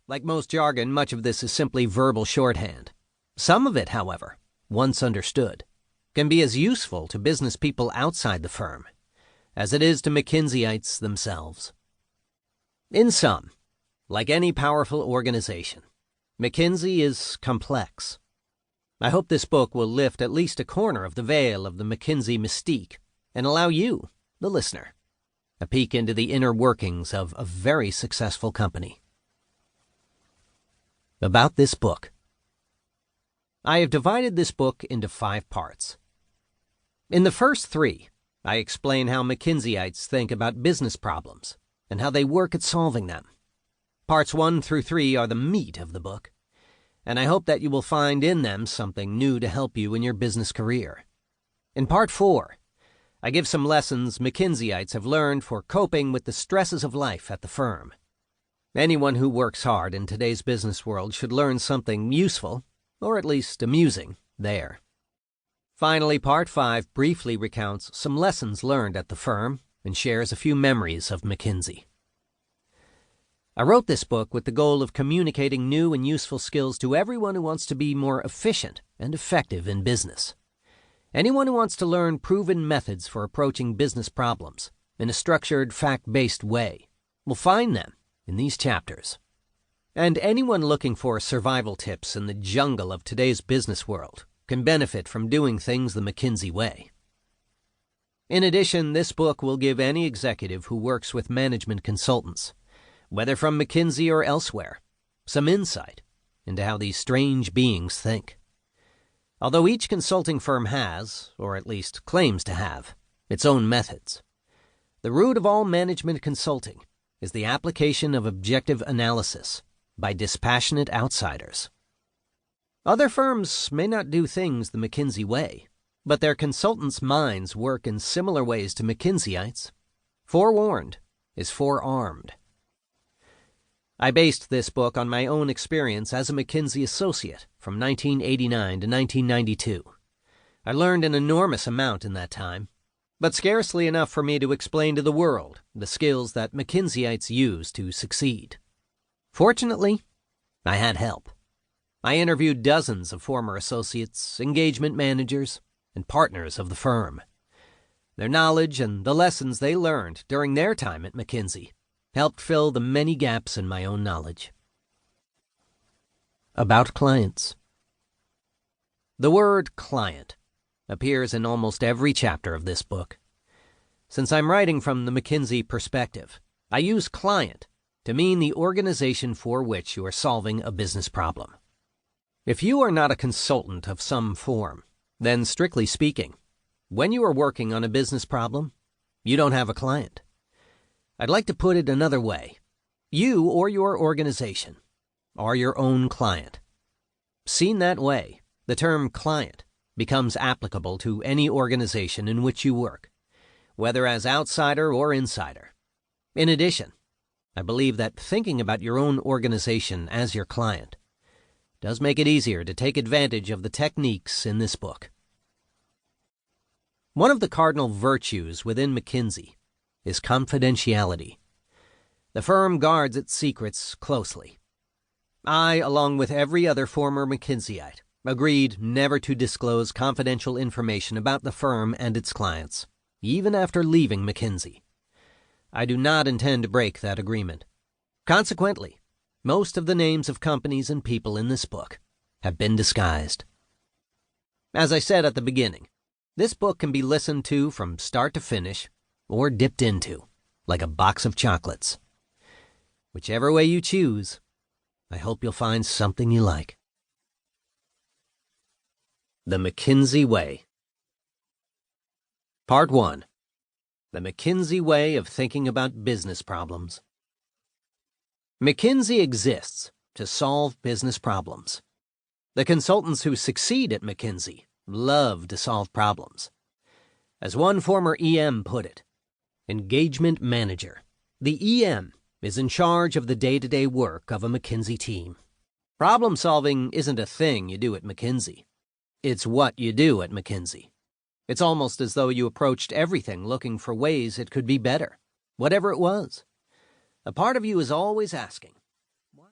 Like most jargon, much of this is simply verbal shorthand. Some of it, however, once understood, can be as useful to business people outside the firm as it is to McKinsey-ites themselves. In sum, like any powerful organization, McKinsey is complex. I hope this book will lift at least a corner of the veil of the McKinsey mystique and allow you, the listener, a peek into the inner workings of a very successful company. About this book. I have divided this book into 5 parts. In the first 3, I explain how McKinsey-ites think about business problems and how they work at solving them. Parts 1 through 3 are the meat of the book, and I hope that you will find in them something new to help you in your business career. In Part 4, I give some lessons McKinsey-ites have learned for coping with the stresses of life at the firm. Anyone who works hard in today's business world should learn something useful, or at least amusing, there. Finally, Part 5 briefly recounts some lessons learned at the firm and shares a few memories of McKinsey. I wrote this book with the goal of communicating new and useful skills to everyone who wants to be more efficient and effective in business. Anyone who wants to learn proven methods for approaching business problems in a structured, fact-based way will find them in these chapters. And anyone looking for survival tips in the jungle of today's business world can benefit from doing things the McKinsey way. In addition, this book will give any executive who works with management consultants, whether from McKinsey or elsewhere, some insight into how these strange beings think. Although each consulting firm has, or at least claims to have, its own methods, the root of all management consulting is the application of objective analysis by dispassionate outsiders. Other firms may not do things the McKinsey way, but their consultants' minds work in similar ways to McKinsey-ites. Forewarned is forearmed. I based this book on my own experience as a McKinsey associate from 1989 to 1992. I learned an enormous amount in that time, but scarcely enough for me to explain to the world the skills that McKinsey-ites use to succeed. Fortunately, I had help. I interviewed dozens of former associates, engagement managers, and partners of the firm. Their knowledge and the lessons they learned during their time at McKinsey helped fill the many gaps in my own knowledge. About clients. The word client appears in almost every chapter of this book. Since I'm writing from the McKinsey perspective, I use client to mean the organization for which you are solving a business problem. If you are not a consultant of some form, then strictly speaking, when you are working on a business problem, you don't have a client. I'd like to put it another way. You or your organization are your own client. Seen that way, the term client becomes applicable to any organization in which you work, whether as outsider or insider. In addition, I believe that thinking about your own organization as your client does make it easier to take advantage of the techniques in this book. One of the cardinal virtues within McKinsey is confidentiality. The firm guards its secrets closely. I, along with every other former McKinsey-ite, agreed never to disclose confidential information about the firm and its clients, even after leaving McKinsey. I do not intend to break that agreement. Consequently, most of the names of companies and people in this book have been disguised. As I said at the beginning, this book can be listened to from start to finish or dipped into like a box of chocolates. Whichever way you choose, I hope you'll find something you like. The McKinsey Way. Part 1. The McKinsey Way of Thinking About Business Problems. McKinsey exists to solve business problems. The consultants who succeed at McKinsey love to solve problems. As one former EM put it, engagement manager. The EM is in charge of the day-to-day work of a McKinsey team. Problem solving isn't a thing you do at McKinsey. It's what you do at McKinsey. It's almost as though you approached everything looking for ways it could be better, whatever it was. A part of you is always asking,